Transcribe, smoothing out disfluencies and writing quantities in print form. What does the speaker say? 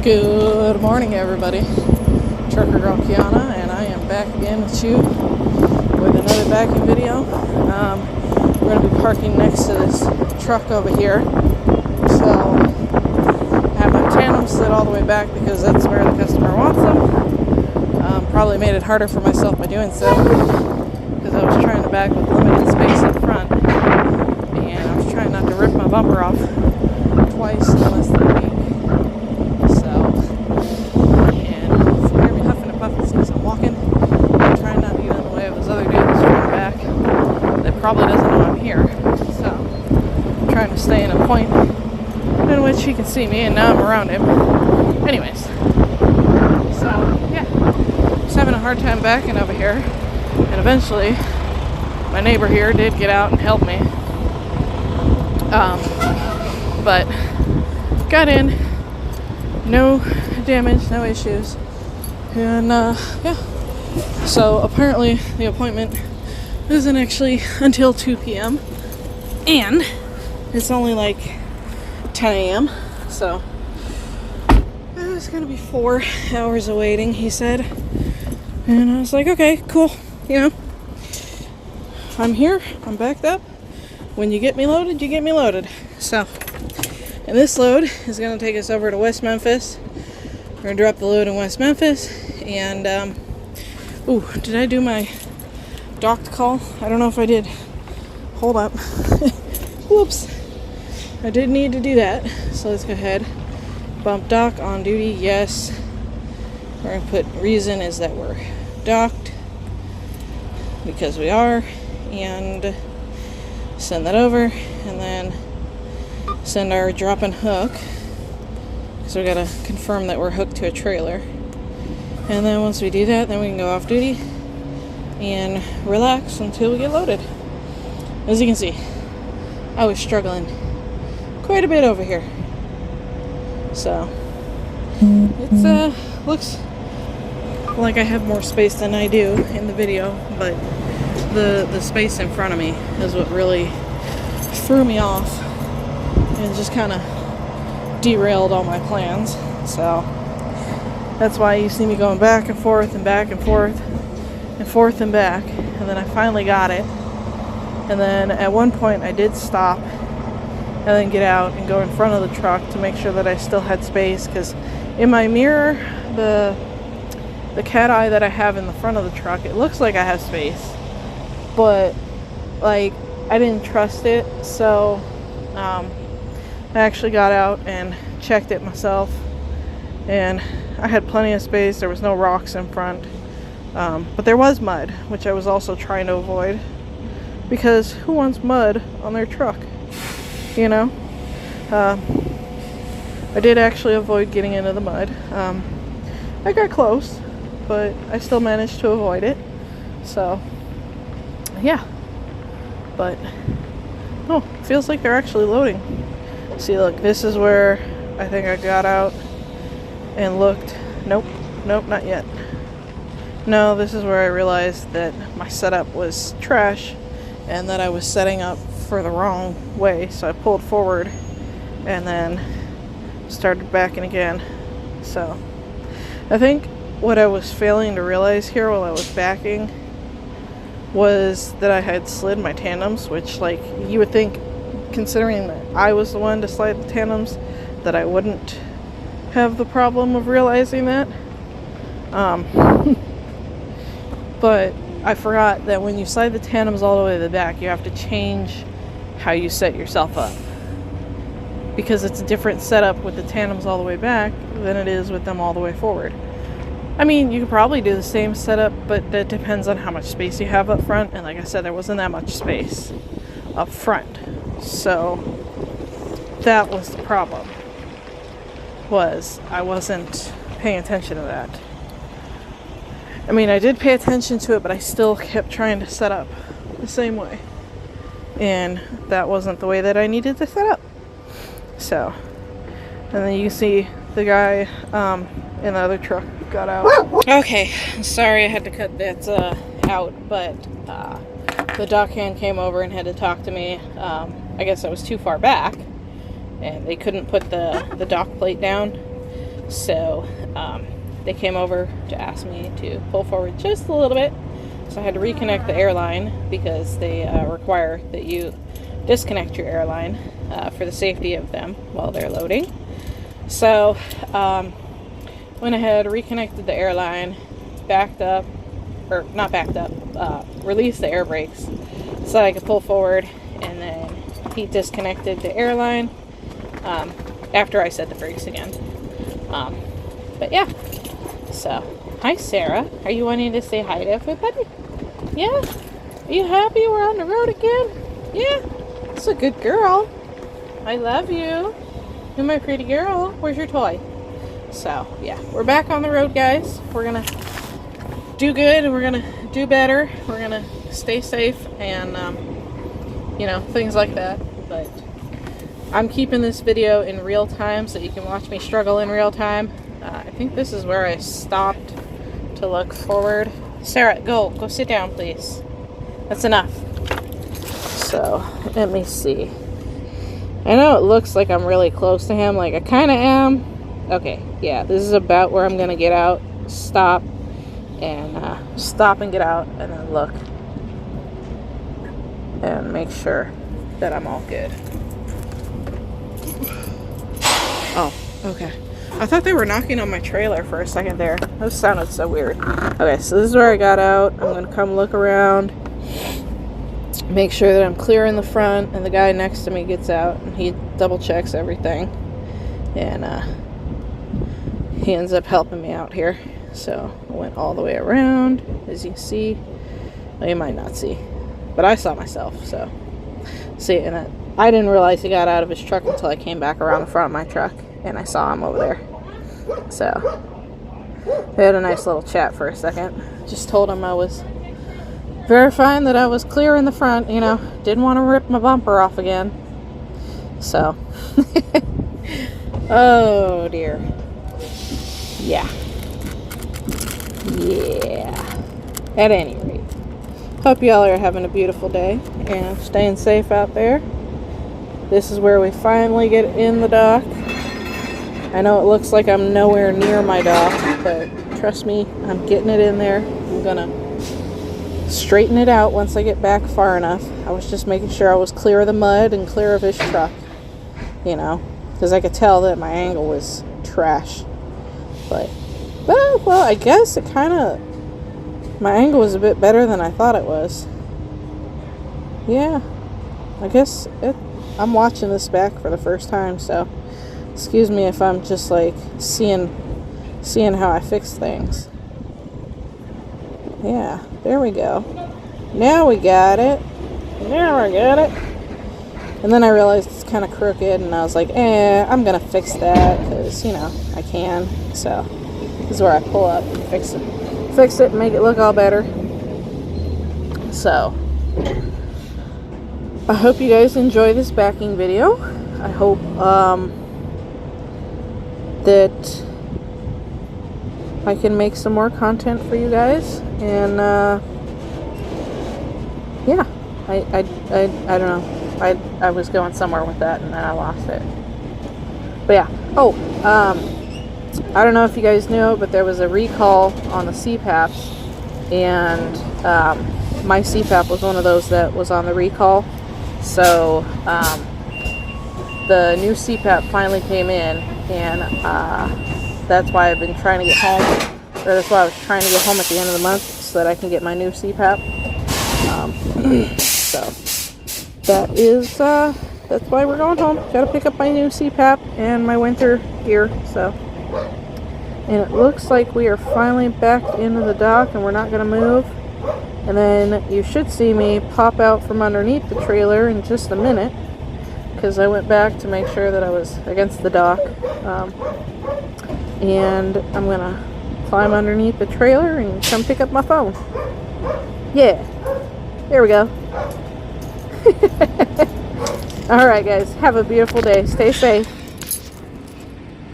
Good morning, everybody. Trucker Girl Kiana, and I am back again with you with another backing video. We're going to be parking next to this truck over here. So I have my tandem slid all the way back because that's where the customer wants them. Probably made it harder for myself by doing so because I was trying to back with limited space in front, and I was trying not to rip my bumper off twice in less than a week. I'm walking. I'm trying not to get in the way of this other dude that's trying back. That probably doesn't know I'm here. So I'm trying to stay in a point in which he can see me, and now I'm around him. Anyways. So yeah. Just having a hard time backing over here. And eventually my neighbor here did get out and help me. But got in. No damage, no issues. And yeah, so apparently the appointment isn't actually until 2 p.m. and it's only like 10 a.m. So it's gonna be 4 hours of waiting, he said. And I was like, okay, cool, you know, I'm here, I'm backed up. When you get me loaded, you get me loaded. So, and this load is gonna take us over to West Memphis. We're gonna drop the load in West Memphis, and did I do my docked call? I don't know if I did. Hold up. Whoops. I did need to do that, so let's go ahead. Bump dock on duty, yes. We're gonna put reason is that we're docked, because we are, and send that over, and then send our drop and hook. So we gotta confirm that we're hooked to a trailer. And then once we do that, then we can go off duty and relax until we get loaded. As you can see, I was struggling quite a bit over here. So it's looks like I have more space than I do in the video, but the space in front of me is what really threw me off and just kind of derailed all my plans. So that's why you see me going back and forth and back and forth and forth and back, and then I finally got it. And then at one point I did stop and then get out and go in front of the truck to make sure that I still had space, because in my mirror, the cat eye that I have in the front of the truck, it looks like I have space, but like I didn't trust it. So I actually got out and checked it myself, and I had plenty of space. There was no rocks in front, but there was mud, which I was also trying to avoid, because who wants mud on their truck, you know? I did actually avoid getting into the mud. I got close, but I still managed to avoid it. So yeah, but oh, it feels like they're actually loading. See, look, this is where I think I got out and looked. Nope, not yet. No, this is where I realized that my setup was trash and that I was setting up for the wrong way. So I pulled forward and then started backing again. So I think what I was failing to realize here while I was backing was that I had slid my tandems, which, like, you would think, considering that I was the one to slide the tandems, that I wouldn't have the problem of realizing that. But I forgot that when you slide the tandems all the way to the back, you have to change how you set yourself up, because it's a different setup with the tandems all the way back than it is with them all the way forward. I mean, you could probably do the same setup, but that depends on how much space you have up front, and like I said, there wasn't that much space up front. So that was the problem, was I wasn't paying attention to that. I mean, I did pay attention to it, but I still kept trying to set up the same way, and that wasn't the way that I needed to set up. So, and then you can see the guy in the other truck got out. Okay, sorry I had to cut that out, but the dockhand came over and had to talk to me. I guess I was too far back and they couldn't put the dock plate down, So they came over to ask me to pull forward just a little bit. So I had to reconnect the airline because they require that you disconnect your airline for the safety of them while they're loading. So went ahead, reconnected the airline, backed up, or not backed up, released the air brakes so I could pull forward, and then he disconnected the airline after I set the brakes again. But yeah, so hi Sarah, are you wanting to say hi to everybody? Yeah? Are you happy we're on the road again? Yeah? It's a good girl. I love you. You're my pretty girl. Where's your toy? So yeah, we're back on the road, guys. We're gonna do good. We're gonna do better. We're gonna stay safe and you know, things like that. But I'm keeping this video in real time so you can watch me struggle in real time. I think this is where I stopped to look forward. Sarah, go sit down, please. That's enough. So let me see. I know it looks like I'm really close to him, like I kind of am. Okay, yeah, this is about where I'm gonna get out, stop, and stop and get out, and then look and make sure that I'm all good. Oh, okay. I thought they were knocking on my trailer for a second there. That sounded so weird. Okay, so this is where I got out. I'm gonna come look around, make sure that I'm clear in the front, and the guy next to me gets out and he double checks everything, and he ends up helping me out here. So I went all the way around, as you see. Well, you might not see, but I saw myself. So see, and I didn't realize he got out of his truck until I came back around the front of my truck and I saw him over there. So we had a nice little chat for a second. Just told him I was verifying that I was clear in the front, you know, didn't want to rip my bumper off again. So oh dear. Yeah. At any rate, hope y'all are having a beautiful day and staying safe out there. This is where we finally get in the dock. I know it looks like I'm nowhere near my dock, but trust me, I'm getting it in there. I'm gonna straighten it out once I get back far enough. I was just making sure I was clear of the mud and clear of his truck, you know, because I could tell that my angle was trash. But well, I guess it kind of, my angle was a bit better than I thought it was. Yeah, I guess I'm watching this back for the first time, so excuse me if I'm just like seeing how I fix things. Yeah, there we go. Now we got it. And then I realized it's kind of crooked, and I was like, I'm gonna fix that because, you know, I can. So this is where I pull up and fix it and make it look all better. So I hope you guys enjoy this backing video. I hope that I can make some more content for you guys, and yeah, I don't know. I was going somewhere with that and then I lost it. But yeah. I don't know if you guys knew, but there was a recall on the CPAPs, and my CPAP was one of those that was on the recall. So the new CPAP finally came in, and that's why I've been trying to get home, or that's why I was trying to get home at the end of the month so that I can get my new CPAP. So that's why we're going home. Got to pick up my new CPAP and my winter gear. So, and it looks like we are finally back into the dock, and we're not going to move. And then you should see me pop out from underneath the trailer in just a minute, because I went back to make sure that I was against the dock. And I'm going to climb underneath the trailer and come pick up my phone. Yeah, there we go. Alright guys, have a beautiful day. Stay safe.